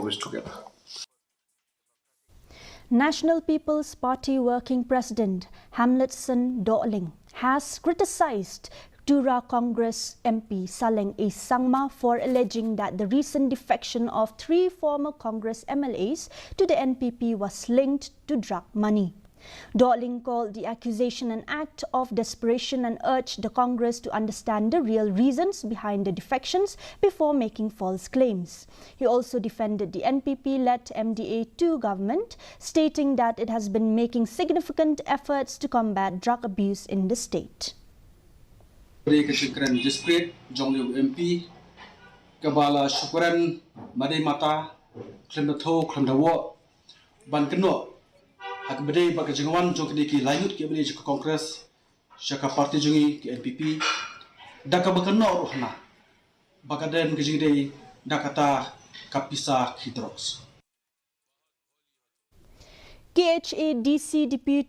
service together. National People's Party Working President Hamletson Dorling has criticised Tura Congress MP Saleng A. Sangma for alleging that the recent defection of 3 former Congress MLAs to the NPP was linked to drug money. Dorling called the accusation an act of desperation and urged the Congress to understand the real reasons behind the defections before making false claims. He also defended the NPP-led MDA-2 government, stating that it has been making significant efforts to combat drug abuse in the state. Syukuran Disprit Jongliu MP Kabala Syukuran Madai Mata Klim Dato Klim Dawo Ban Keno Hak Bedai Baka Jengawan Jong Kediki Layut Ki Bedai Jika Kongres Syaka Parti Jungi Ki NPP Daka Bakano Rohna Bakaden Ki Jingdai Dakata Kapisa Hidrox KHA DC Deputy